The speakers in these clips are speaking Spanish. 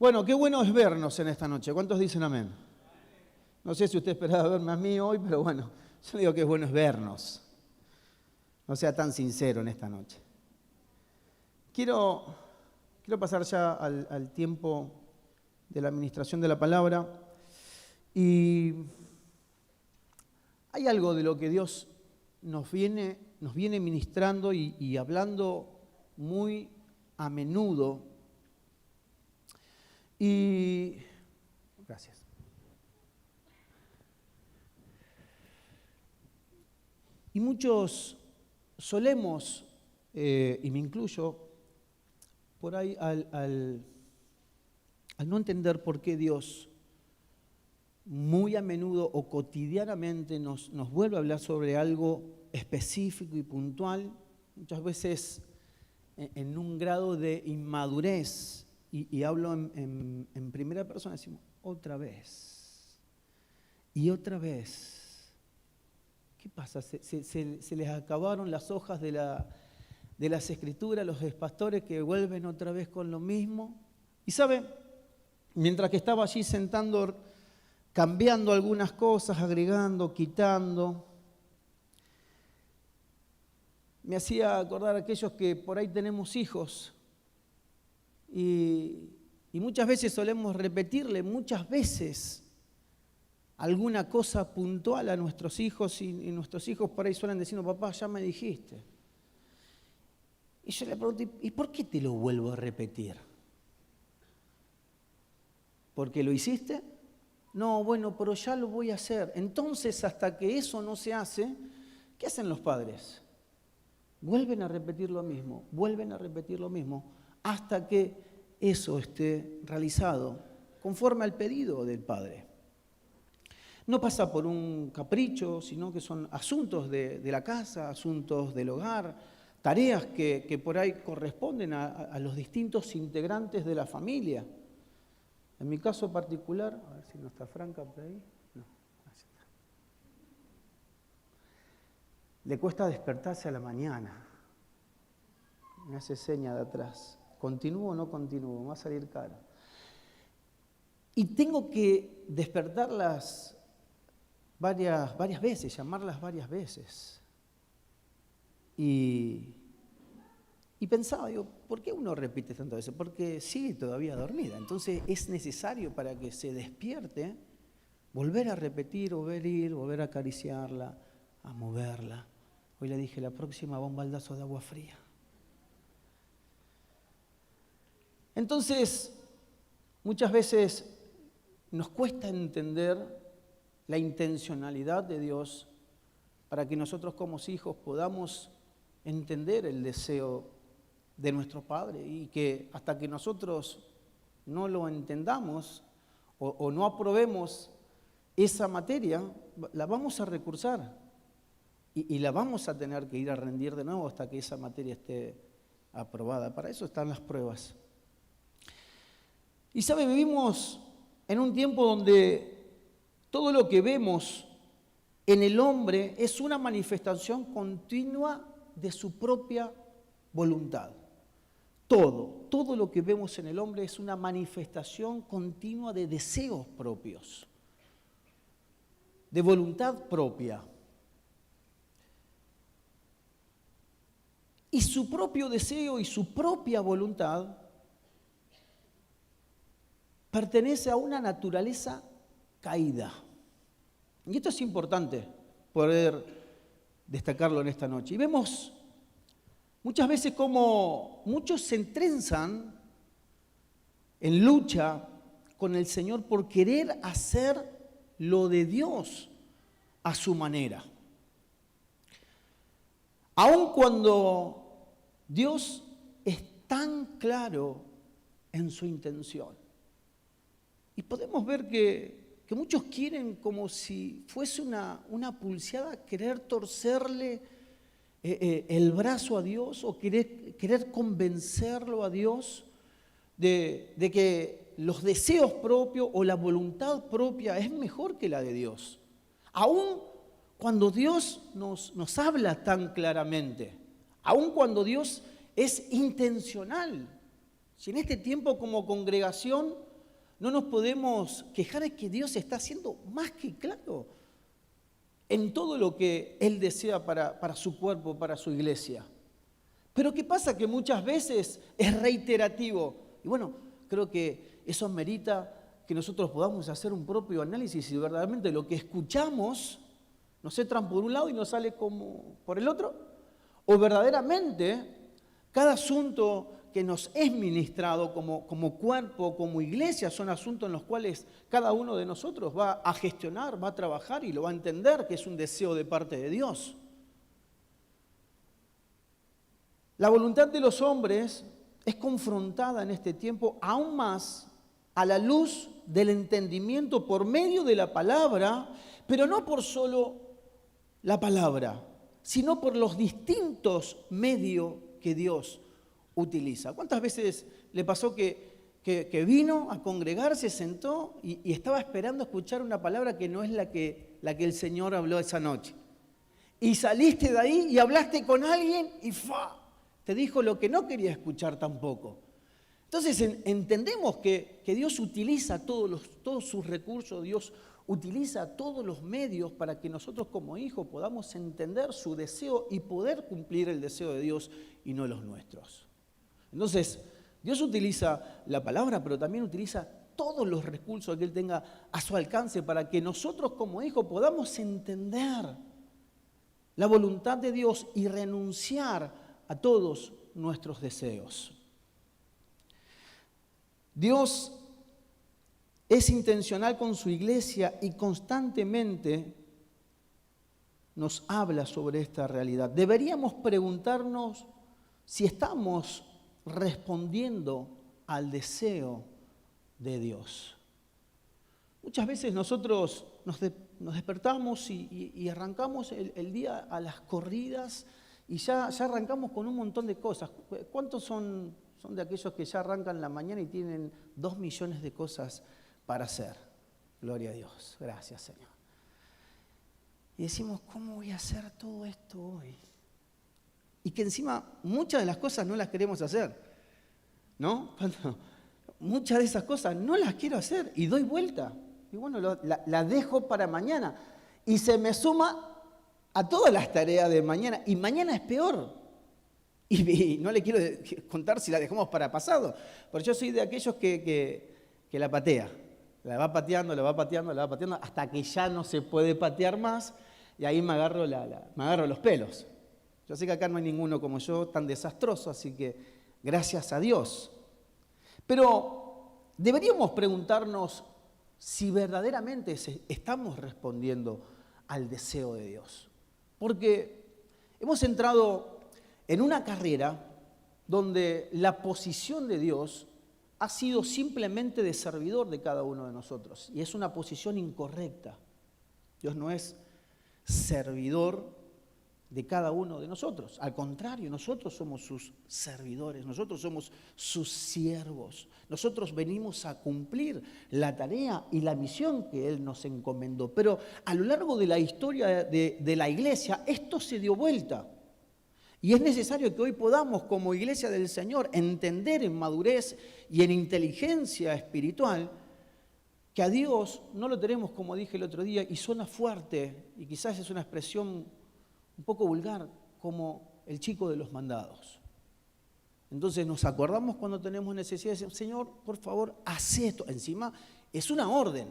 Bueno, qué bueno es vernos en esta noche. ¿Cuántos dicen amén? No sé si usted esperaba verme a mí hoy, pero bueno, yo digo que es bueno es vernos. No sea tan sincero en esta noche. Quiero pasar ya al tiempo de la administración de la palabra. Y hay algo de lo que Dios nos viene ministrando y hablando muy a menudo. Y gracias. Y muchos solemos, y me incluyo, por ahí al no entender por qué Dios muy a menudo o cotidianamente nos vuelve a hablar sobre algo específico y puntual, muchas veces en un grado de inmadurez, y hablo en primera persona, decimos, otra vez, y otra vez. ¿Qué pasa? Se les acabaron las hojas de las Escrituras, los pastores que vuelven otra vez con lo mismo. Y ¿sabe? Mientras que estaba allí sentando, cambiando algunas cosas, agregando, quitando, me hacía acordar a aquellos que por ahí tenemos hijos y muchas veces solemos repetirle muchas veces alguna cosa puntual a nuestros hijos y nuestros hijos por ahí suelen decirnos, papá, ya me dijiste. Y yo le pregunto, ¿y por qué te lo vuelvo a repetir? ¿Porque lo hiciste? No, bueno, pero ya lo voy a hacer. Entonces, hasta que eso no se hace, ¿qué hacen los padres? Vuelven a repetir lo mismo, hasta que eso esté realizado, conforme al pedido del padre. No pasa por un capricho, sino que son asuntos de la casa, asuntos del hogar, tareas que por ahí corresponden a los distintos integrantes de la familia. En mi caso particular, a ver si no está Franca por ahí. No, así está. Le cuesta despertarse a la mañana. Me hace seña de atrás. ¿Continúo o no continúo? Me va a salir caro. Y tengo que despertarlas varias veces, llamarlas varias veces. Y pensaba, digo, ¿por qué uno repite tantas veces? Porque sigue todavía dormida. Entonces es necesario para que se despierte volver a repetir, volver a acariciarla, a moverla. Hoy le dije, la próxima va un baldazo de agua fría. Entonces, muchas veces nos cuesta entender la intencionalidad de Dios para que nosotros como hijos podamos entender el deseo de nuestro Padre y que hasta que nosotros no lo entendamos o no aprobemos esa materia, la vamos a recursar y la vamos a tener que ir a rendir de nuevo hasta que esa materia esté aprobada. Para eso están las pruebas. Y sabe, vivimos en un tiempo donde todo lo que vemos en el hombre es una manifestación continua de su propia voluntad. Todo lo que vemos en el hombre es una manifestación continua de deseos propios, de voluntad propia. Y su propio deseo y su propia voluntad pertenece a una naturaleza caída. Y esto es importante poder destacarlo en esta noche. Y vemos muchas veces cómo muchos se entrenzan en lucha con el Señor por querer hacer lo de Dios a su manera. Aun cuando Dios es tan claro en su intención. Y podemos ver que muchos quieren como si fuese una pulseada querer torcerle el brazo a Dios o querer convencerlo a Dios de que los deseos propios o la voluntad propia es mejor que la de Dios. Aún cuando Dios nos habla tan claramente, aún cuando Dios es intencional. Si en este tiempo como congregación no nos podemos quejar de que Dios está siendo más que claro en todo lo que Él desea para su cuerpo, para su iglesia. Pero ¿qué pasa? Que muchas veces es reiterativo. Y bueno, creo que eso amerita que nosotros podamos hacer un propio análisis y verdaderamente lo que escuchamos nos entra por un lado y nos sale como por el otro. O verdaderamente cada asunto que nos es ministrado como cuerpo, como iglesia, son asuntos en los cuales cada uno de nosotros va a gestionar, va a trabajar y lo va a entender que es un deseo de parte de Dios. La voluntad de los hombres es confrontada en este tiempo aún más a la luz del entendimiento por medio de la palabra, pero no por solo la palabra, sino por los distintos medios que Dios utiliza. ¿Cuántas veces le pasó que vino a congregarse, se sentó y estaba esperando escuchar una palabra que no es la que el Señor habló esa noche? Y saliste de ahí y hablaste con alguien y te dijo lo que no quería escuchar tampoco. Entonces entendemos que Dios utiliza todos sus recursos, Dios utiliza todos los medios para que nosotros como hijos podamos entender su deseo y poder cumplir el deseo de Dios y no los nuestros. Entonces, Dios utiliza la palabra, pero también utiliza todos los recursos que Él tenga a su alcance para que nosotros como hijos podamos entender la voluntad de Dios y renunciar a todos nuestros deseos. Dios es intencional con su iglesia y constantemente nos habla sobre esta realidad. Deberíamos preguntarnos si estamos respondiendo al deseo de Dios. Muchas veces nosotros nos despertamos y arrancamos el día a las corridas y ya arrancamos con un montón de cosas. ¿Cuántos son de aquellos que ya arrancan la mañana y tienen 2 millones de cosas para hacer? Gloria a Dios, gracias Señor. Y decimos, ¿cómo voy a hacer todo esto hoy? Y que encima muchas de las cosas no las queremos hacer, ¿no? Muchas de esas cosas no las quiero hacer y doy vuelta. Y bueno, la dejo para mañana. Y se me suma a todas las tareas de mañana. Y mañana es peor. Y no le quiero contar si la dejamos para pasado. Pero yo soy de aquellos que la patea. La va pateando, hasta que ya no se puede patear más. Y ahí me agarro los pelos. Yo sé que acá no hay ninguno como yo tan desastroso, así que gracias a Dios. Pero deberíamos preguntarnos si verdaderamente estamos respondiendo al deseo de Dios. Porque hemos entrado en una carrera donde la posición de Dios ha sido simplemente de servidor de cada uno de nosotros. Y es una posición incorrecta. Dios no es servidor de cada uno de nosotros. Al contrario, nosotros somos sus servidores, nosotros somos sus siervos. Nosotros venimos a cumplir la tarea y la misión que Él nos encomendó. Pero a lo largo de la historia de la iglesia, esto se dio vuelta. Y es necesario que hoy podamos, como iglesia del Señor, entender en madurez y en inteligencia espiritual que a Dios no lo tenemos, como dije el otro día, y suena fuerte, y quizás es una expresión un poco vulgar, como el chico de los mandados. Entonces nos acordamos cuando tenemos necesidad de decir, Señor, por favor, haz esto. Encima es una orden.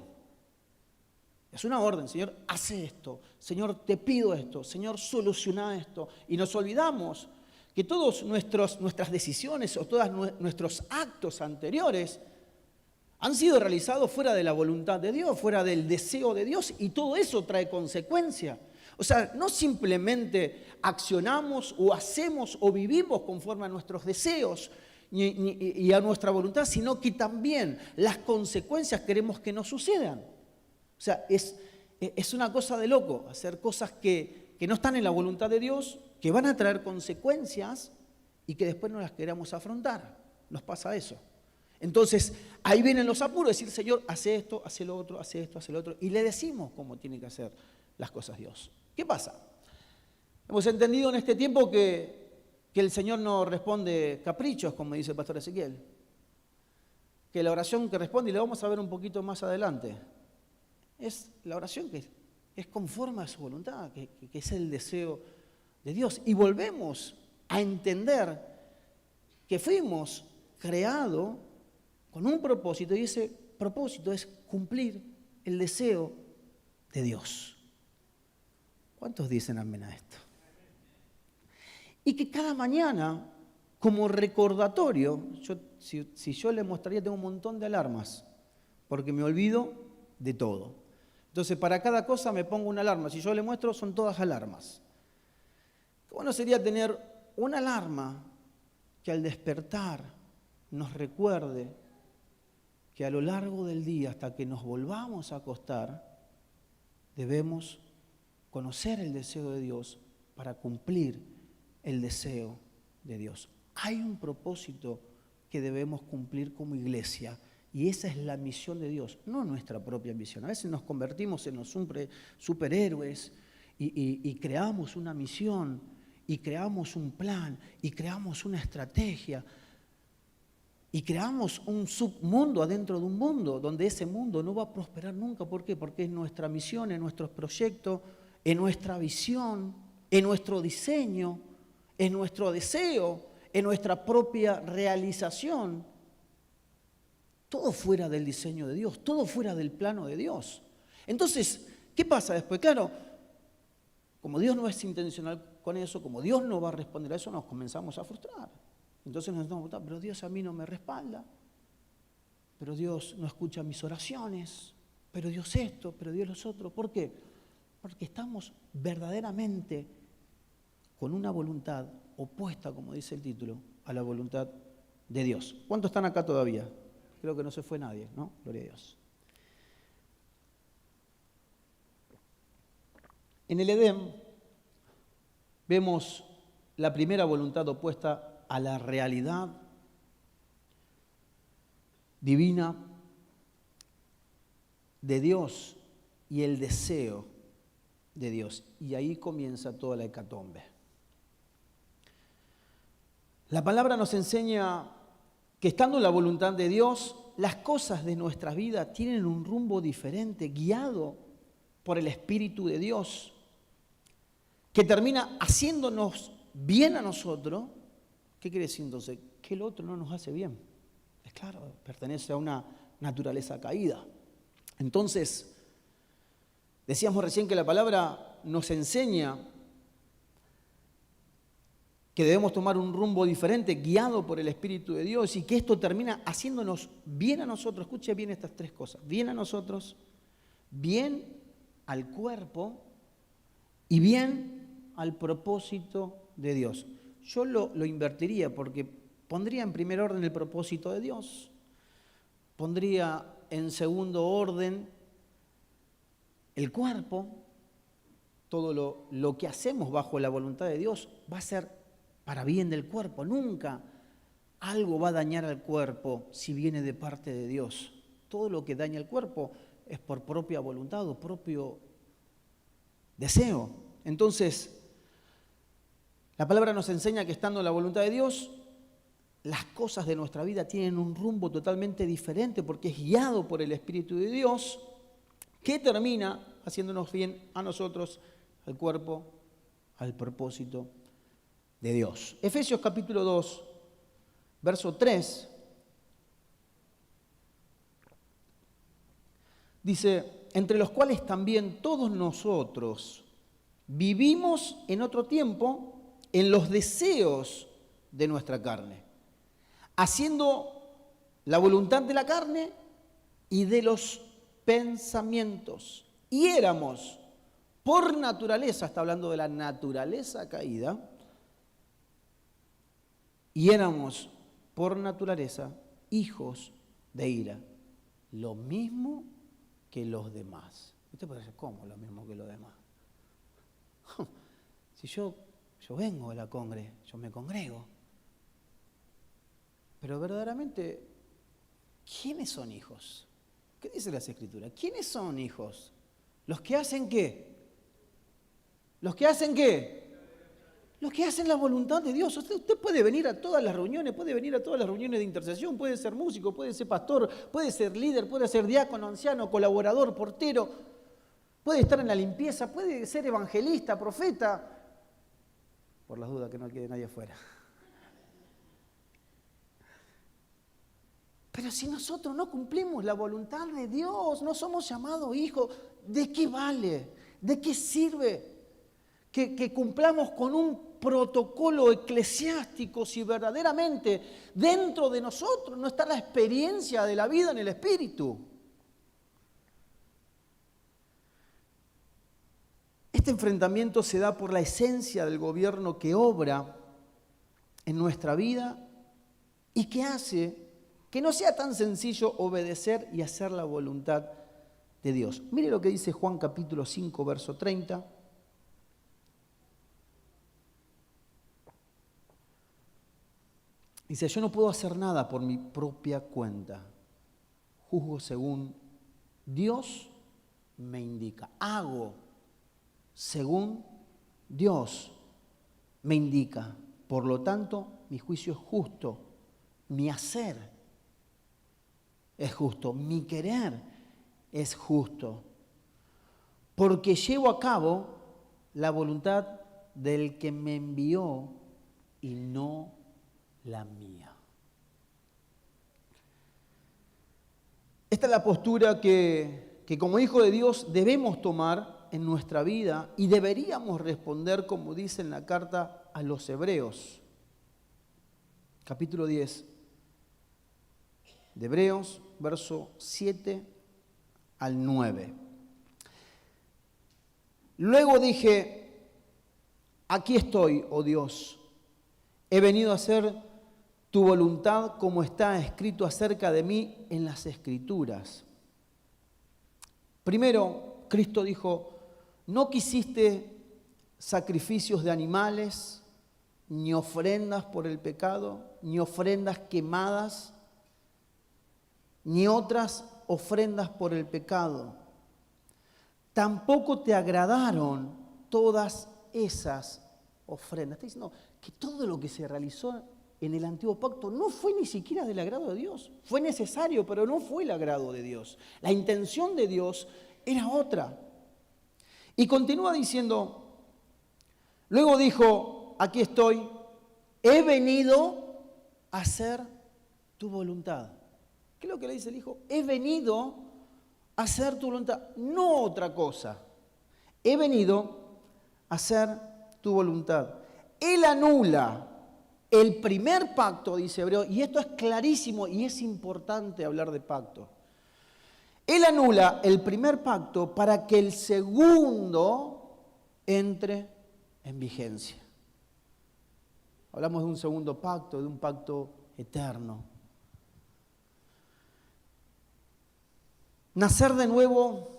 Es una orden, Señor, haz esto. Señor, te pido esto. Señor, soluciona esto. Y nos olvidamos que todas nuestras decisiones o todos nuestros actos anteriores han sido realizados fuera de la voluntad de Dios, fuera del deseo de Dios, y todo eso trae consecuencia. O sea, no simplemente accionamos o hacemos o vivimos conforme a nuestros deseos y a nuestra voluntad, sino que también las consecuencias queremos que nos sucedan. O sea, es una cosa de loco hacer cosas que no están en la voluntad de Dios, que van a traer consecuencias y que después no las queramos afrontar. Nos pasa eso. Entonces, ahí vienen los apuros, decir, Señor, hace esto, hace lo otro, hace esto, hace lo otro. Y le decimos cómo tiene que hacer las cosas Dios. ¿Qué pasa? Hemos entendido en este tiempo que el Señor no responde caprichos, como dice el pastor Ezequiel. que la oración que responde, y la vamos a ver un poquito más adelante, es la oración que es conforme a su voluntad, que es el deseo de Dios. Y volvemos a entender que fuimos creados con un propósito, y ese propósito es cumplir el deseo de Dios. ¿Cuántos dicen amén a esto? Y que cada mañana, como recordatorio, si yo les mostraría, tengo un montón de alarmas, porque me olvido de todo. Entonces, para cada cosa me pongo una alarma. Si yo les muestro, son todas alarmas. Qué bueno sería tener una alarma que al despertar nos recuerde que a lo largo del día, hasta que nos volvamos a acostar, debemos conocer el deseo de Dios para cumplir el deseo de Dios. Hay un propósito que debemos cumplir como iglesia, y esa es la misión de Dios, no nuestra propia misión. A veces nos convertimos en los superhéroes y creamos una misión, y creamos un plan, y creamos una estrategia, y creamos un submundo adentro de un mundo, donde ese mundo no va a prosperar nunca. ¿Por qué? Porque es nuestra misión, en nuestros proyectos, en nuestra visión, en nuestro diseño, en nuestro deseo, en nuestra propia realización. Todo fuera del diseño de Dios, todo fuera del plano de Dios. Entonces, ¿qué pasa después? Claro, como Dios no es intencional con eso, como Dios no va a responder a eso, nos comenzamos a frustrar. Entonces nos estamos preguntando, pero Dios a mí no me respalda, pero Dios no escucha mis oraciones, pero Dios esto, pero Dios los otros. ¿Por qué? Porque estamos verdaderamente con una voluntad opuesta, como dice el título, a la voluntad de Dios. ¿Cuántos están acá todavía? Creo que no se fue nadie, ¿no? Gloria a Dios. En el Edén vemos la primera voluntad opuesta a la realidad divina de Dios y el deseo de Dios. Y ahí comienza toda la hecatombe. La palabra nos enseña que estando en la voluntad de Dios, las cosas de nuestra vida tienen un rumbo diferente, guiado por el Espíritu de Dios, que termina haciéndonos bien a nosotros. ¿Qué quiere decir entonces? Que el otro no nos hace bien. Es claro, pertenece a una naturaleza caída. Entonces, decíamos recién que la palabra nos enseña que debemos tomar un rumbo diferente, guiado por el Espíritu de Dios, y que esto termina haciéndonos bien a nosotros. Escuche bien estas tres cosas: bien a nosotros, bien al cuerpo y bien al propósito de Dios. Yo lo invertiría, porque pondría en primer orden el propósito de Dios, pondría en segundo orden el cuerpo. Todo lo que hacemos bajo la voluntad de Dios va a ser para bien del cuerpo. Nunca algo va a dañar al cuerpo si viene de parte de Dios. Todo lo que daña al cuerpo es por propia voluntad o propio deseo. Entonces, la palabra nos enseña que estando en la voluntad de Dios, las cosas de nuestra vida tienen un rumbo totalmente diferente, porque es guiado por el Espíritu de Dios, que termina haciéndonos bien a nosotros, al cuerpo, al propósito de Dios. Efesios capítulo 2, verso 3, dice: entre los cuales también todos nosotros vivimos en otro tiempo en los deseos de nuestra carne, haciendo la voluntad de la carne y de los pensamientos. Y éramos, por naturaleza, está hablando de la naturaleza caída, y éramos, por naturaleza, hijos de ira, lo mismo que los demás. Usted puede decir, ¿cómo lo mismo que los demás? Si yo vengo de la congre, yo me congrego. Pero verdaderamente, ¿quiénes son hijos? ¿Qué dice las Escrituras? ¿Quiénes son hijos? ¿Los que hacen qué? ¿Los que hacen qué? Lo que hace es la voluntad de Dios. Usted puede venir a todas las reuniones, puede venir a todas las reuniones de intercesión, puede ser músico, puede ser pastor, puede ser líder, puede ser diácono, anciano, colaborador, portero, puede estar en la limpieza, puede ser evangelista, profeta, por las dudas que no quede nadie afuera. Pero si nosotros no cumplimos la voluntad de Dios, no somos llamados hijos, ¿de qué vale? ¿De qué sirve que cumplamos con un protocolo eclesiástico si verdaderamente dentro de nosotros no está la experiencia de la vida en el Espíritu? Este enfrentamiento se da por la esencia del gobierno que obra en nuestra vida y que hace que no sea tan sencillo obedecer y hacer la voluntad de Dios. Mire lo que dice Juan capítulo 5, verso 30. Dice, yo no puedo hacer nada por mi propia cuenta. Juzgo según Dios me indica. Hago según Dios me indica. Por lo tanto, mi juicio es justo. Mi hacer es justo. Mi querer es justo. Porque llevo a cabo la voluntad del que me envió y no la mía. Esta es la postura que como hijo de Dios debemos tomar en nuestra vida y deberíamos responder como dice en la carta a los Hebreos, capítulo 10 de Hebreos, verso 7 al 9. Luego dije, aquí estoy, oh Dios, he venido a hacer tu voluntad como está escrito acerca de mí en las Escrituras. Primero, Cristo dijo, no quisiste sacrificios de animales, ni ofrendas por el pecado, ni ofrendas quemadas, ni otras ofrendas por el pecado. Tampoco te agradaron todas esas ofrendas. Está diciendo que todo lo que se realizó en el antiguo pacto no fue ni siquiera del agrado de Dios. Fue necesario, pero no fue el agrado de Dios. La intención de Dios era otra. Y continúa diciendo, luego dijo, aquí estoy, he venido a hacer tu voluntad. ¿Qué es lo que le dice el Hijo? He venido a hacer tu voluntad, no otra cosa. He venido a hacer tu voluntad. Él anula el primer pacto, dice Hebreo, y esto es clarísimo y es importante hablar de pacto. Él anula el primer pacto para que el segundo entre en vigencia. Hablamos de un segundo pacto, de un pacto eterno. Nacer de nuevo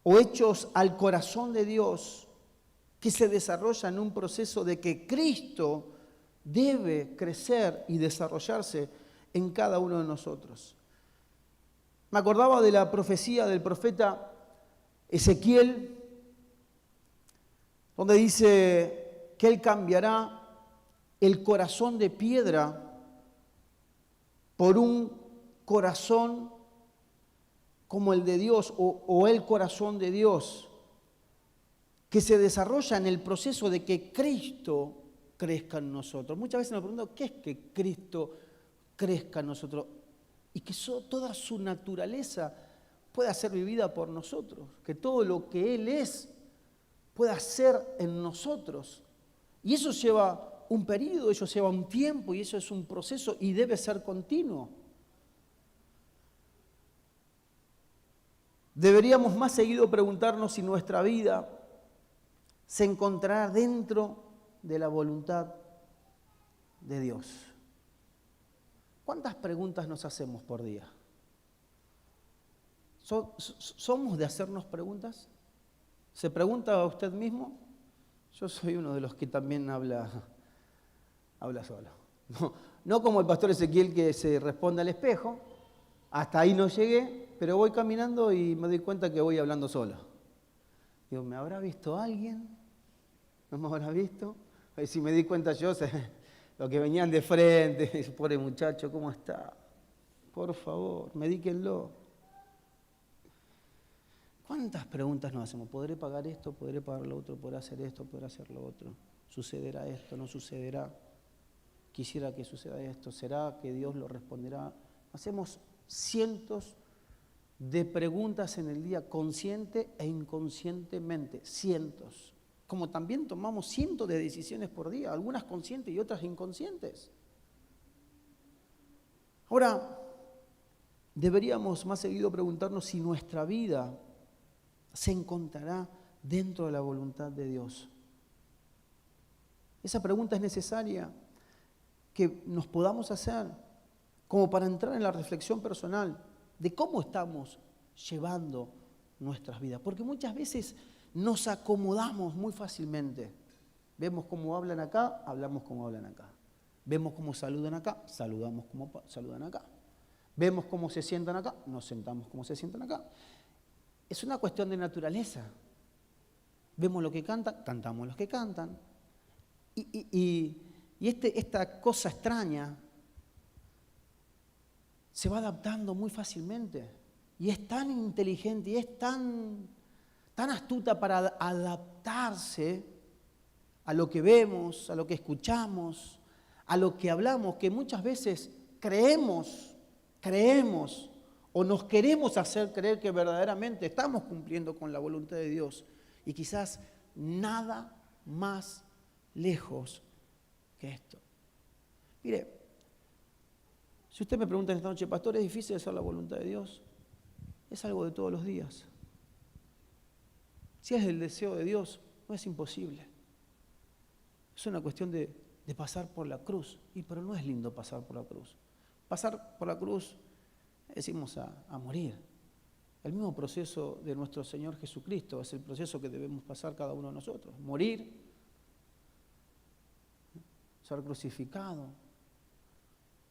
o hechos al corazón de Dios que se desarrolla en un proceso de que Cristo debe crecer y desarrollarse en cada uno de nosotros. Me acordaba de la profecía del profeta Ezequiel, donde dice que él cambiará el corazón de piedra por un corazón como el de Dios o el corazón de Dios, que se desarrolla en el proceso de que Cristo crezca en nosotros. Muchas veces nos preguntan, ¿qué es que Cristo crezca en nosotros? Y que toda su naturaleza pueda ser vivida por nosotros, que todo lo que Él es pueda ser en nosotros. Y eso lleva un periodo, eso lleva un tiempo y eso es un proceso y debe ser continuo. Deberíamos más seguido preguntarnos si nuestra vida se encontrará dentro de la voluntad de Dios. ¿Cuántas preguntas nos hacemos por día? ¿Somos de hacernos preguntas? ¿Se pregunta a usted mismo? Yo soy uno de los que también habla solo. No como el pastor Ezequiel que se responde al espejo, hasta ahí no llegué, pero voy caminando y me doy cuenta que voy hablando solo. Digo, ¿me habrá visto alguien? ¿No me habrá visto? Y si me di cuenta yo, los que venían de frente, pobre muchacho, ¿cómo está? Por favor, medíquenlo. ¿Cuántas preguntas nos hacemos? ¿Podré pagar esto? ¿Podré pagar lo otro? ¿Podré hacer esto? ¿Podré hacer lo otro? ¿Sucederá esto? ¿No sucederá? Quisiera que suceda esto. ¿Será que Dios lo responderá? Hacemos cientos de preguntas en el día, consciente e inconscientemente. Cientos. Como también tomamos cientos de decisiones por día, algunas conscientes y otras inconscientes. Ahora, deberíamos más seguido preguntarnos si nuestra vida se encontrará dentro de la voluntad de Dios. Esa pregunta es necesaria que nos podamos hacer como para entrar en la reflexión personal de cómo estamos llevando nuestras vidas. Porque muchas veces nos acomodamos muy fácilmente. Vemos cómo hablan acá, hablamos como hablan acá. Vemos cómo saludan acá, saludamos como saludan acá. Vemos cómo se sientan acá, nos sentamos como se sientan acá. Es una cuestión de naturaleza. Vemos lo que cantan, cantamos los que cantan. Esta cosa extraña se va adaptando muy fácilmente. Y es tan inteligente y es tan astuta para adaptarse a lo que vemos, a lo que escuchamos, a lo que hablamos, que muchas veces creemos o nos queremos hacer creer que verdaderamente estamos cumpliendo con la voluntad de Dios. Y quizás nada más lejos que esto. Mire, si usted me pregunta esta noche, pastor, ¿es difícil hacer la voluntad de Dios? Es algo de todos los días. Si es el deseo de Dios, no es imposible. Es una cuestión de pasar por la cruz. Pero no es lindo pasar por la cruz. Pasar por la cruz, decimos a morir. El mismo proceso de nuestro Señor Jesucristo es el proceso que debemos pasar cada uno de nosotros. Morir, ser crucificado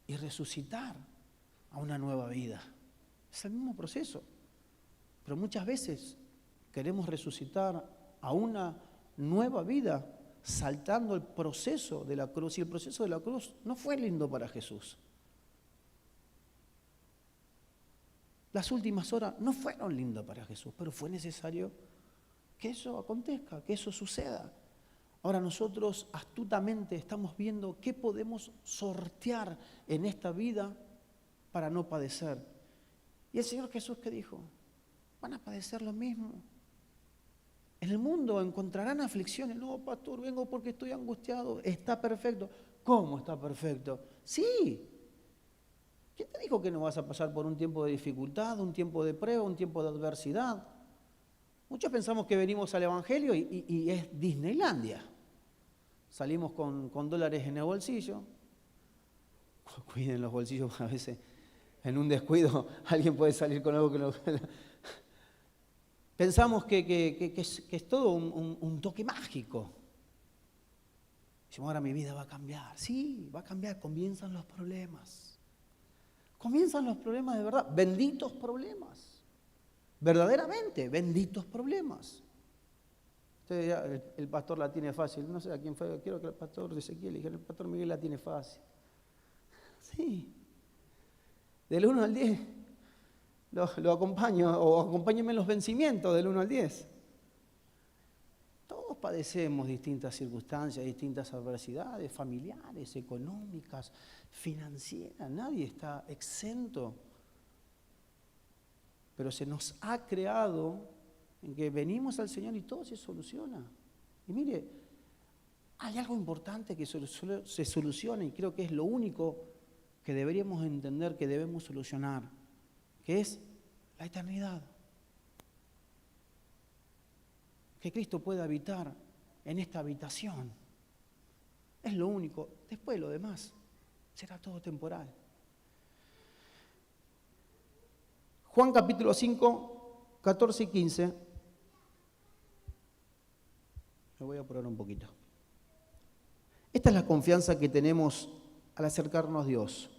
y resucitar a una nueva vida. Es el mismo proceso. Pero muchas veces queremos resucitar a una nueva vida saltando el proceso de la cruz. Y el proceso de la cruz no fue lindo para Jesús. Las últimas horas no fueron lindas para Jesús, pero fue necesario que eso acontezca, que eso suceda. Ahora nosotros astutamente estamos viendo qué podemos sortear en esta vida para no padecer. Y el Señor Jesús, ¿qué dijo? Van a padecer lo mismo. En el mundo encontrarán aflicciones. No, pastor, vengo porque estoy angustiado. Está perfecto. ¿Cómo está perfecto? Sí. ¿Quién te dijo que no vas a pasar por un tiempo de dificultad, un tiempo de prueba, un tiempo de adversidad? Muchos pensamos que venimos al Evangelio y es Disneylandia. Salimos con dólares en el bolsillo. Cuiden los bolsillos, a veces en un descuido alguien puede salir con algo que no... Pensamos que es todo un toque mágico. Decimos, ahora mi vida va a cambiar. Sí, va a cambiar. Comienzan los problemas. Comienzan los problemas de verdad. Benditos problemas. Verdaderamente, benditos problemas. Usted dirá, el pastor la tiene fácil. No sé a quién fue. Quiero que el pastor Ezequiel dijera, el pastor Miguel la tiene fácil. Sí. Del 1 al 10 lo acompaño, o acompáñenme en los vencimientos del 1 al 10. Todos padecemos distintas circunstancias, distintas adversidades familiares, económicas, financieras. Nadie está exento. Pero se nos ha creado en que venimos al Señor y todo se soluciona. Y mire, hay algo importante que se soluciona y creo que es lo único que deberíamos entender que debemos solucionar, que es la eternidad. Que Cristo pueda habitar en esta habitación. Es lo único. Después lo demás será todo temporal. Juan capítulo 5, 14 y 15. Me voy a apurar un poquito. Esta es la confianza que tenemos al acercarnos a Dios.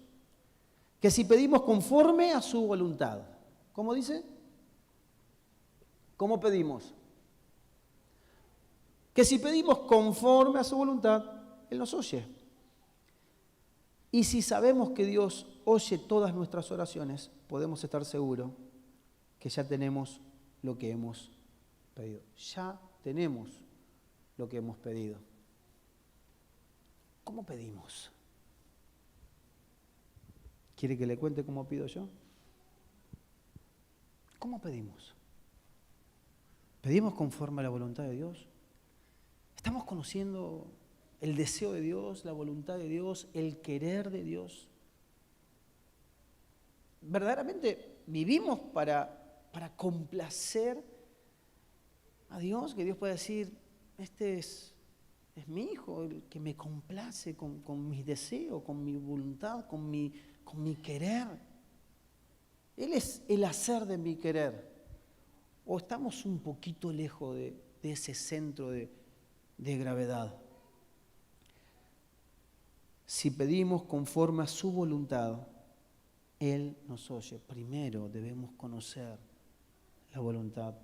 Que si pedimos conforme a su voluntad. ¿Cómo dice? ¿Cómo pedimos? Que si pedimos conforme a su voluntad, Él nos oye. Y si sabemos que Dios oye todas nuestras oraciones, podemos estar seguros que ya tenemos lo que hemos pedido. Ya tenemos lo que hemos pedido. ¿Cómo pedimos? ¿Quiere que le cuente cómo pido yo? ¿Cómo pedimos? ¿Pedimos conforme a la voluntad de Dios? ¿Estamos conociendo el deseo de Dios, la voluntad de Dios, el querer de Dios? ¿Verdaderamente vivimos para complacer a Dios? Que Dios pueda decir, este es mi hijo, el que me complace con mis deseos, con mi voluntad, con mi querer. Él es el hacer de mi querer. ¿O estamos un poquito lejos de ese centro de gravedad? Si pedimos conforme a su voluntad, Él nos oye. Primero debemos conocer la voluntad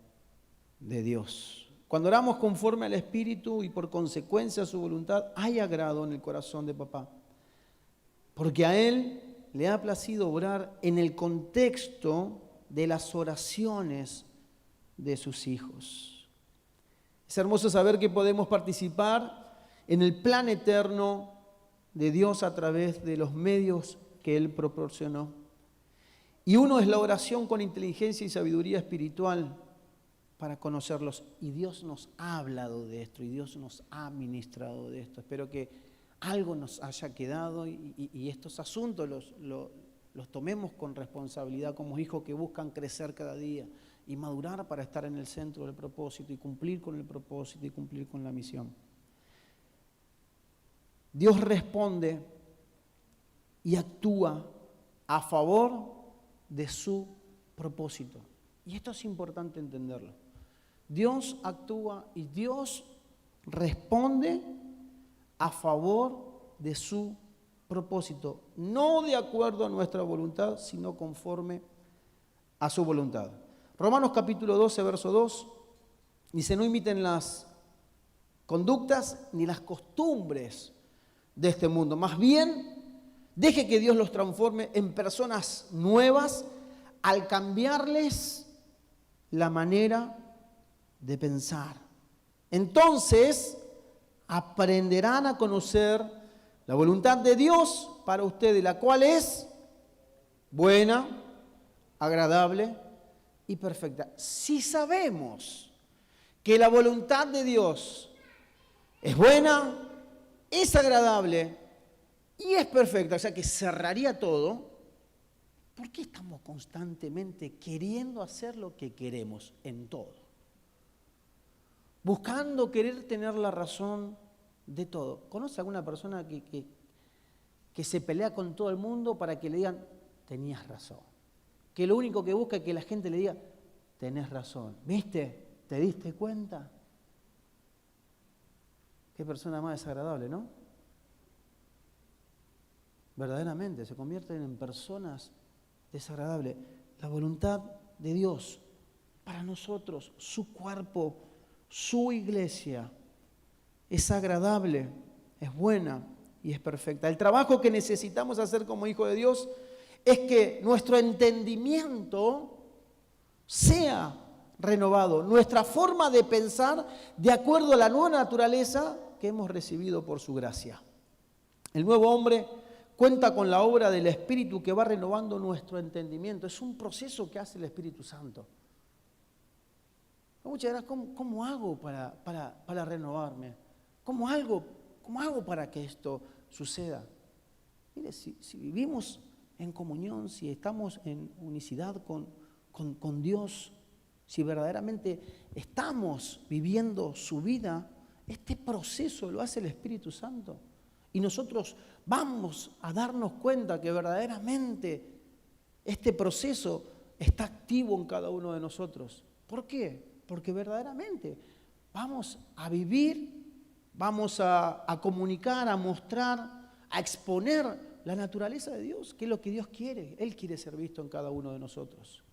de Dios. Cuando oramos conforme al Espíritu y por consecuencia a su voluntad, hay agrado en el corazón de papá. Porque a Él le ha placido orar en el contexto de las oraciones de sus hijos. Es hermoso saber que podemos participar en el plan eterno de Dios a través de los medios que Él proporcionó. Y uno es la oración con inteligencia y sabiduría espiritual para conocerlos. Y Dios nos ha hablado de esto y Dios nos ha ministrado de esto. Espero que algo nos haya quedado y estos asuntos los tomemos con responsabilidad como hijos que buscan crecer cada día y madurar para estar en el centro del propósito y cumplir con el propósito y cumplir con la misión. Dios responde y actúa a favor de su propósito. Y esto es importante entenderlo. Dios actúa y Dios responde a favor de su propósito. No de acuerdo a nuestra voluntad, sino conforme a su voluntad. Romanos capítulo 12, verso 2, dice, no imiten las conductas ni las costumbres de este mundo. Más bien, deje que Dios los transforme en personas nuevas al cambiarles la manera de pensar. Entonces, aprenderán a conocer la voluntad de Dios para ustedes, la cual es buena, agradable y perfecta. Si sabemos que la voluntad de Dios es buena, es agradable y es perfecta, o sea que cerraría todo, ¿por qué estamos constantemente queriendo hacer lo que queremos en todo? Buscando querer tener la razón de todo. ¿Conoce alguna persona que se pelea con todo el mundo para que le digan, tenías razón? Que lo único que busca es que la gente le diga, tenés razón. ¿Viste? ¿Te diste cuenta? Qué persona más desagradable, ¿no? Verdaderamente se convierten en personas desagradables. La voluntad de Dios para nosotros, su cuerpo, su iglesia, es agradable, es buena y es perfecta. El trabajo que necesitamos hacer como hijos de Dios es que nuestro entendimiento sea renovado, nuestra forma de pensar de acuerdo a la nueva naturaleza que hemos recibido por su gracia. El nuevo hombre cuenta con la obra del Espíritu que va renovando nuestro entendimiento. Es un proceso que hace el Espíritu Santo. Muchas veces, ¿cómo hago para renovarme? ¿Cómo hago para que esto suceda? Mire, si vivimos en comunión, si estamos en unicidad con Dios, si verdaderamente estamos viviendo su vida, este proceso lo hace el Espíritu Santo. Y nosotros vamos a darnos cuenta que verdaderamente este proceso está activo en cada uno de nosotros. ¿Por qué? Porque verdaderamente vamos a vivir, vamos a comunicar, a mostrar, a exponer la naturaleza de Dios, que es lo que Dios quiere. Él quiere ser visto en cada uno de nosotros.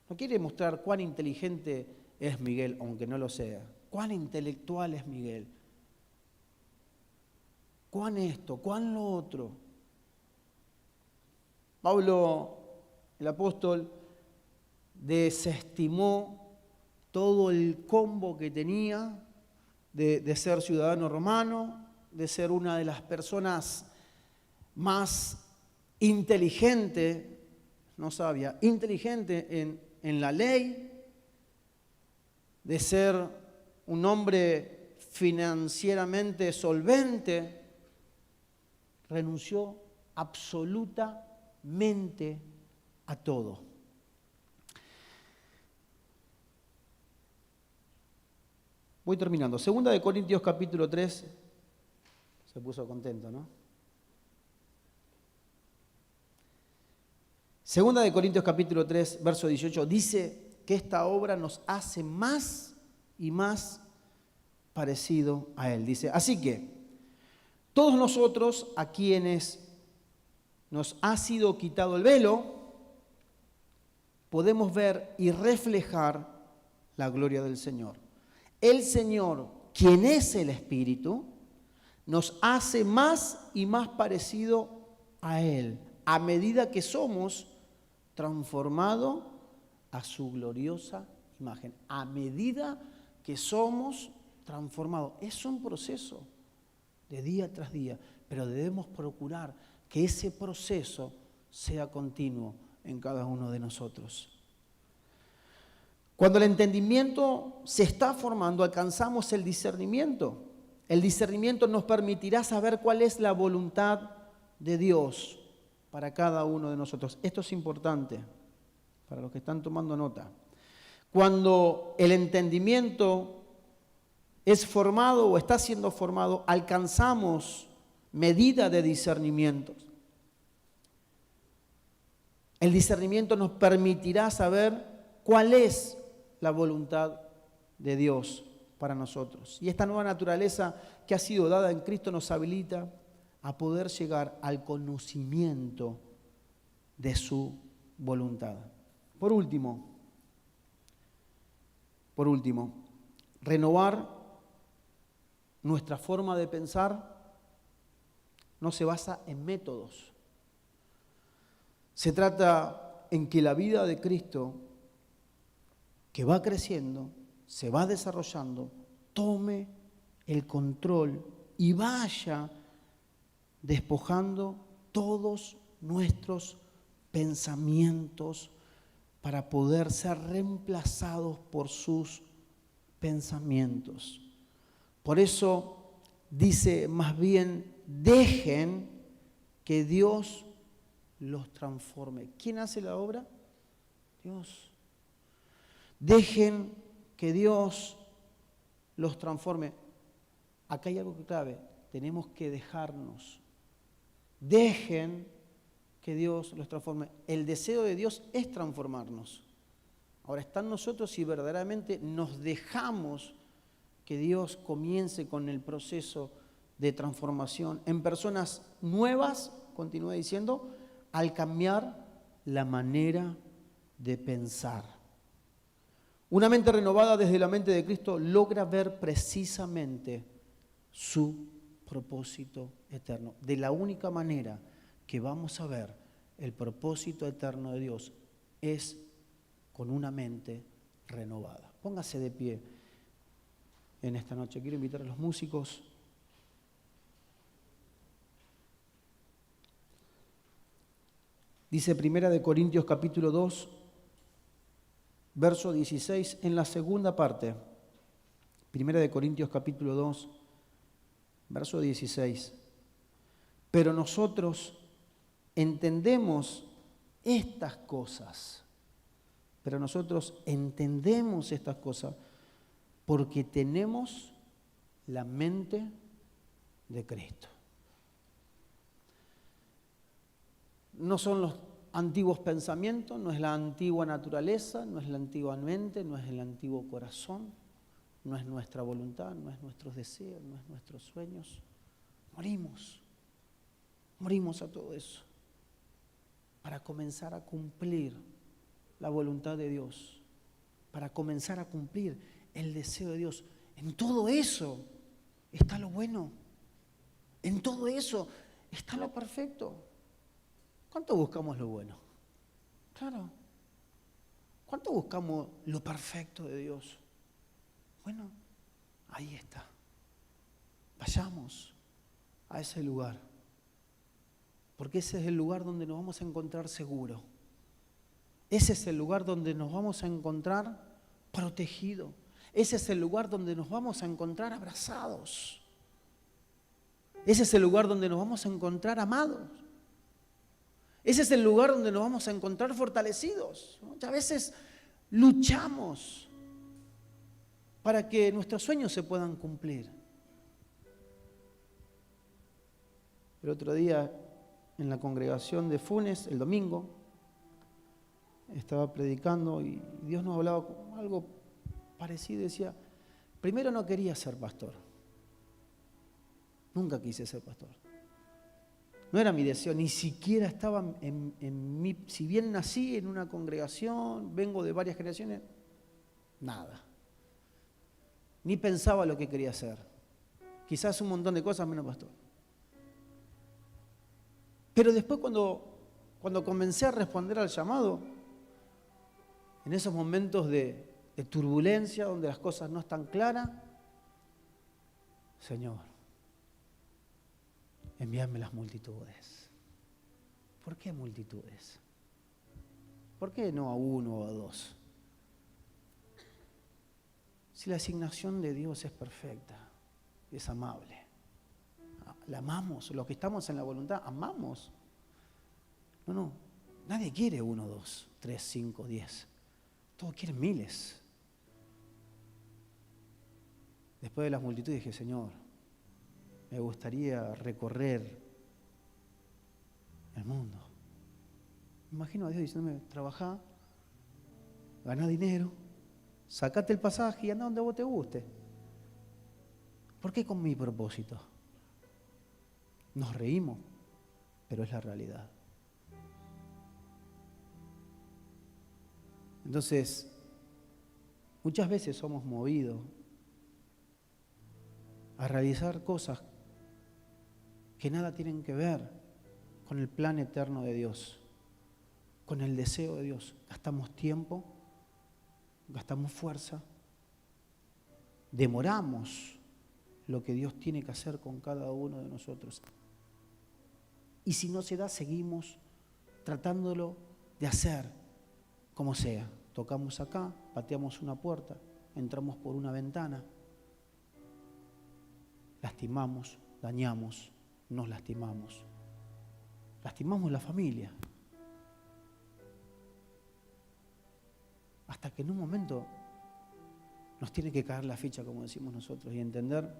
No quiere mostrar cuán inteligente es Miguel, aunque no lo sea. Cuán intelectual es Miguel. cuán esto, cuán lo otro. Pablo, el apóstol, desestimó todo el combo que tenía de ser ciudadano romano, de ser una de las personas más inteligentes, no sabia, inteligente en la ley, de ser un hombre financieramente solvente, renunció absolutamente a todo. Voy terminando. Segunda de Corintios capítulo 3. Se puso contento, ¿no? Segunda de Corintios capítulo 3, verso 18, dice que esta obra nos hace más y más parecido a Él. Dice, así que todos nosotros a quienes nos ha sido quitado el velo, podemos ver y reflejar la gloria del Señor. El Señor, quien es el Espíritu, nos hace más y más parecido a Él, a medida que somos transformados a su gloriosa imagen. A medida que somos transformados. Es un proceso de día tras día, pero debemos procurar que ese proceso sea continuo en cada uno de nosotros. Cuando el entendimiento se está formando, alcanzamos el discernimiento. El discernimiento nos permitirá saber cuál es la voluntad de Dios para cada uno de nosotros. Esto es importante para los que están tomando nota. Cuando el entendimiento es formado o está siendo formado, alcanzamos medida de discernimiento. El discernimiento nos permitirá saber cuál es la voluntad de Dios para nosotros. Y esta nueva naturaleza que ha sido dada en Cristo nos habilita a poder llegar al conocimiento de su voluntad. Por último, renovar nuestra forma de pensar no se basa en métodos. Se trata en que la vida de Cristo, que va creciendo, se va desarrollando, tome el control y vaya despojando todos nuestros pensamientos para poder ser reemplazados por sus pensamientos. Por eso dice más bien, dejen que Dios los transforme. ¿Quién hace la obra? Dios. Dejen que Dios los transforme. Acá hay algo que clave. Tenemos que dejarnos. Dejen que Dios los transforme. El deseo de Dios es transformarnos. Ahora está en nosotros si verdaderamente nos dejamos que Dios comience con el proceso de transformación en personas nuevas, continúa diciendo, al cambiar la manera de pensar. Una mente renovada desde la mente de Cristo logra ver precisamente su propósito eterno. De la única manera que vamos a ver el propósito eterno de Dios es con una mente renovada. Póngase de pie en esta noche. Quiero invitar a los músicos. Dice 1 Corintios capítulo 2, verso 16, en la segunda parte. 1 Corintios capítulo 2, verso 16. Pero nosotros entendemos estas cosas. Porque tenemos la mente de Cristo. No son los antiguos pensamientos, no es la antigua naturaleza, no es la antigua mente, no es el antiguo corazón, no es nuestra voluntad, no es nuestros deseos, no es nuestros sueños. Morimos a todo eso para comenzar a cumplir la voluntad de Dios, para comenzar a cumplir el deseo de Dios. En todo eso está lo bueno, En todo eso está lo perfecto. ¿Cuánto buscamos lo bueno? Claro. ¿Cuánto buscamos lo perfecto de Dios? Bueno, ahí está. Vayamos a ese lugar. Porque ese es el lugar donde nos vamos a encontrar seguros. Ese es el lugar donde nos vamos a encontrar protegidos. Ese es el lugar donde nos vamos a encontrar abrazados. Ese es el lugar donde nos vamos a encontrar amados. Ese es el lugar donde nos vamos a encontrar fortalecidos. Muchas veces luchamos para que nuestros sueños se puedan cumplir. El otro día en la congregación de Funes, el domingo, estaba predicando y Dios nos hablaba algo parecido. Decía, primero no quería ser pastor. Nunca quise ser pastor. No era mi deseo, ni siquiera estaba en mí. Si bien nací en una congregación, vengo de varias generaciones, nada. Ni pensaba lo que quería hacer. Quizás un montón de cosas menos pastor. Pero después cuando comencé a responder al llamado, en esos momentos de turbulencia, donde las cosas no están claras, Señor, envíame las multitudes. ¿Por qué multitudes? ¿Por qué no a uno o a dos? Si la asignación de Dios es perfecta, es amable. La amamos, los que estamos en la voluntad, amamos. No, nadie quiere 1, 2, 3, 5, 10. Todos quieren miles. Después de las multitudes dije, Señor, me gustaría recorrer el mundo. Me imagino a Dios diciéndome, trabajá, ganá dinero, sacate el pasaje y anda donde vos te guste. ¿Por qué con mi propósito? Nos reímos, pero es la realidad. Entonces, muchas veces somos movidos a realizar cosas que nada tienen que ver con el plan eterno de Dios, con el deseo de Dios. Gastamos tiempo, gastamos fuerza, demoramos lo que Dios tiene que hacer con cada uno de nosotros. Y si no se da, seguimos tratándolo de hacer como sea. Tocamos acá, pateamos una puerta, entramos por una ventana, lastimamos, dañamos, nos lastimamos. Lastimamos la familia. Hasta que en un momento nos tiene que caer la ficha, como decimos nosotros, y entender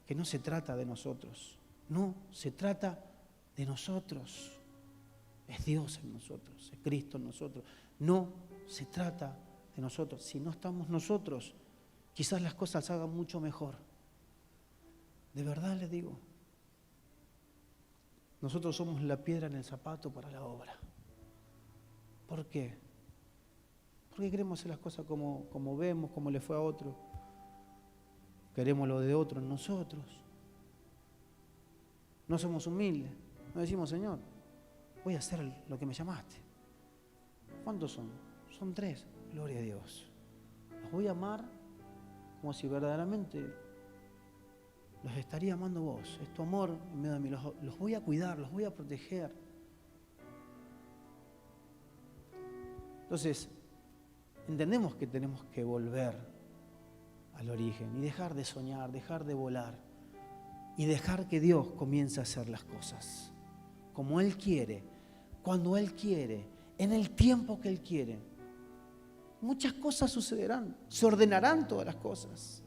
que no se trata de nosotros. No, se trata de nosotros. Es Dios en nosotros, es Cristo en nosotros. No se trata de nosotros. Si no estamos nosotros, quizás las cosas se hagan mucho mejor. De verdad les digo. Nosotros somos la piedra en el zapato para la obra. ¿Por qué? Porque queremos hacer las cosas como vemos, como le fue a otro. Queremos lo de otro en nosotros. No somos humildes. No decimos, Señor, voy a hacer lo que me llamaste. ¿Cuántos son? Son 3. Gloria a Dios. Los voy a amar como si verdaderamente los estaría amando vos. Es tu amor en medio de mí. Los voy a cuidar, los voy a proteger. Entonces, entendemos que tenemos que volver al origen y dejar de soñar, dejar de volar y dejar que Dios comience a hacer las cosas como Él quiere, cuando Él quiere, en el tiempo que Él quiere. Muchas cosas sucederán, se ordenarán todas las cosas.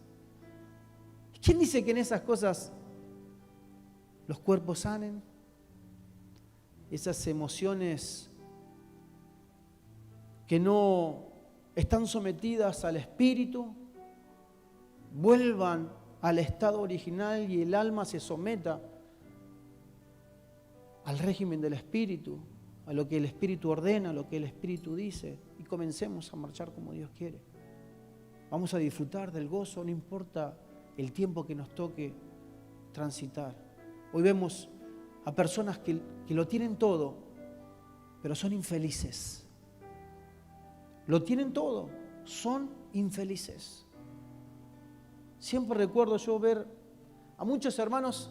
¿Quién dice que en esas cosas los cuerpos sanen? Esas emociones que no están sometidas al espíritu vuelvan al estado original y el alma se someta al régimen del espíritu, a lo que el espíritu ordena, a lo que el espíritu dice, y comencemos a marchar como Dios quiere. Vamos a disfrutar del gozo, no importa el tiempo que nos toque transitar. Hoy vemos a personas que lo tienen todo, pero son infelices. Lo tienen todo, son infelices. Siempre recuerdo yo ver a muchos hermanos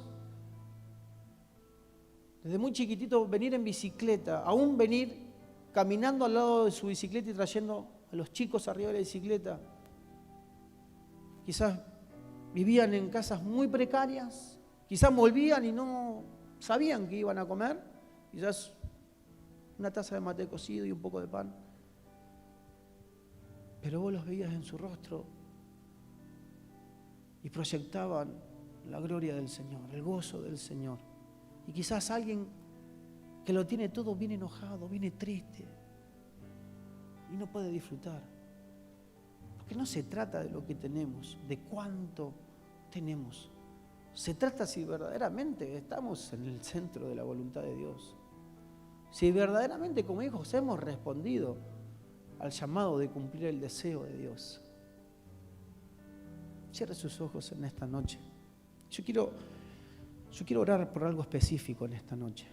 desde muy chiquitito venir en bicicleta, aún venir caminando al lado de su bicicleta y trayendo a los chicos arriba de la bicicleta. Quizás vivían en casas muy precarias, quizás volvían y no sabían que iban a comer, quizás una taza de mate cocido y un poco de pan. Pero vos los veías en su rostro y proyectaban la gloria del Señor, el gozo del Señor. Y quizás alguien que lo tiene todo viene enojado, viene triste y no puede disfrutar. Porque no se trata de lo que tenemos, de cuánto tenemos. Se trata si verdaderamente estamos en el centro de la voluntad de Dios. Si verdaderamente como hijos hemos respondido al llamado de cumplir el deseo de Dios. Cierre sus ojos en esta noche. Yo quiero orar por algo específico en esta noche.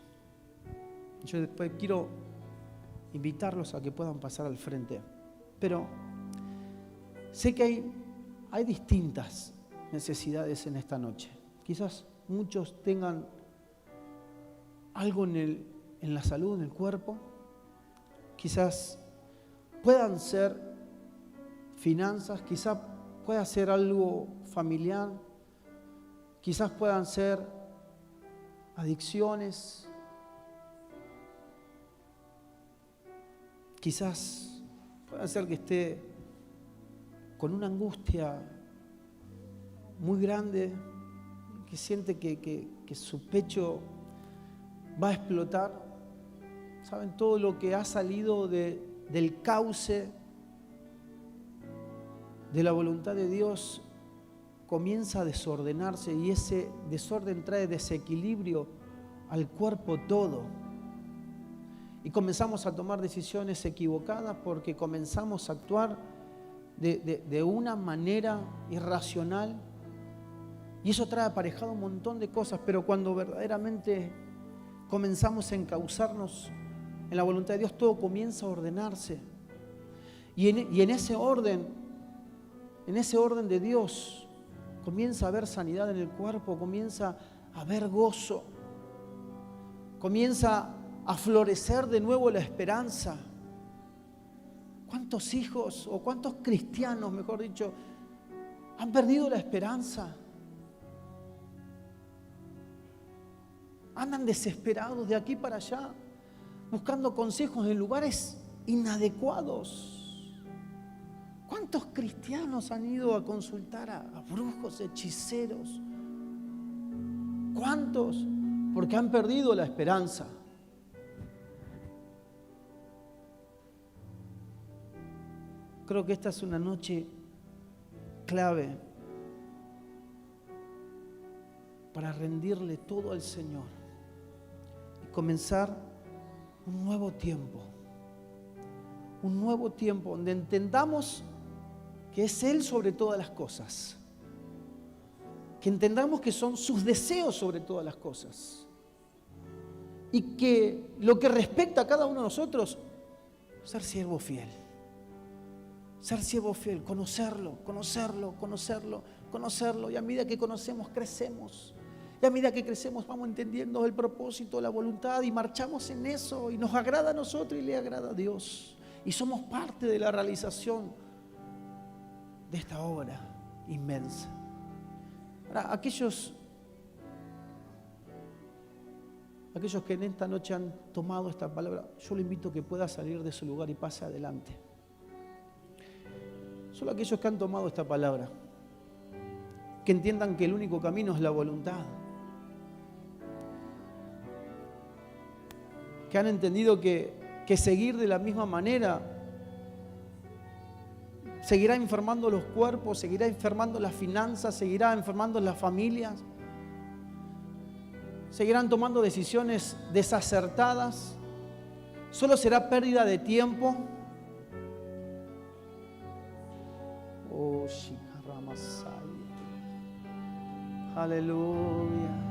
Yo después quiero invitarlos a que puedan pasar al frente. Pero sé que hay distintas necesidades en esta noche. Quizás muchos tengan algo en la salud, en el cuerpo. Quizás puedan ser finanzas, quizás pueda ser algo familiar, quizás puedan ser adicciones, quizás pueda ser que esté con una angustia muy grande, que siente que su pecho va a explotar. ¿Saben? Todo lo que ha salido del cauce de la voluntad de Dios comienza a desordenarse y ese desorden trae desequilibrio al cuerpo todo. Y comenzamos a tomar decisiones equivocadas porque comenzamos a actuar de una manera irracional y eso trae aparejado un montón de cosas, pero cuando verdaderamente comenzamos a encauzarnos en la voluntad de Dios, todo comienza a ordenarse. Y en ese orden de Dios, comienza a haber sanidad en el cuerpo, comienza a haber gozo, comienza a florecer de nuevo la esperanza. ¿Cuántos hijos o cuántos cristianos, mejor dicho, han perdido la esperanza? Andan desesperados de aquí para allá, buscando consejos en lugares inadecuados. ¿Cuántos cristianos han ido a consultar a brujos, hechiceros? ¿Cuántos? Porque han perdido la esperanza. Creo que esta es una noche clave para rendirle todo al Señor y comenzar un nuevo tiempo donde entendamos que es Él sobre todas las cosas, que entendamos que son sus deseos sobre todas las cosas y que lo que respecta a cada uno de nosotros, ser siervo fiel, conocerlo y a medida que conocemos crecemos. Y a medida que crecemos vamos entendiendo el propósito, la voluntad y marchamos en eso y nos agrada a nosotros y le agrada a Dios. Y somos parte de la realización de esta obra inmensa. Ahora, aquellos que en esta noche han tomado esta palabra, yo le invito a que pueda salir de su lugar y pase adelante. Solo aquellos que han tomado esta palabra, que entiendan que el único camino es la voluntad, que han entendido que seguir de la misma manera seguirá enfermando los cuerpos, seguirá enfermando las finanzas, seguirá enfermando las familias, seguirán tomando decisiones desacertadas, solo será pérdida de tiempo. Oh, Shikaramasai. Aleluya.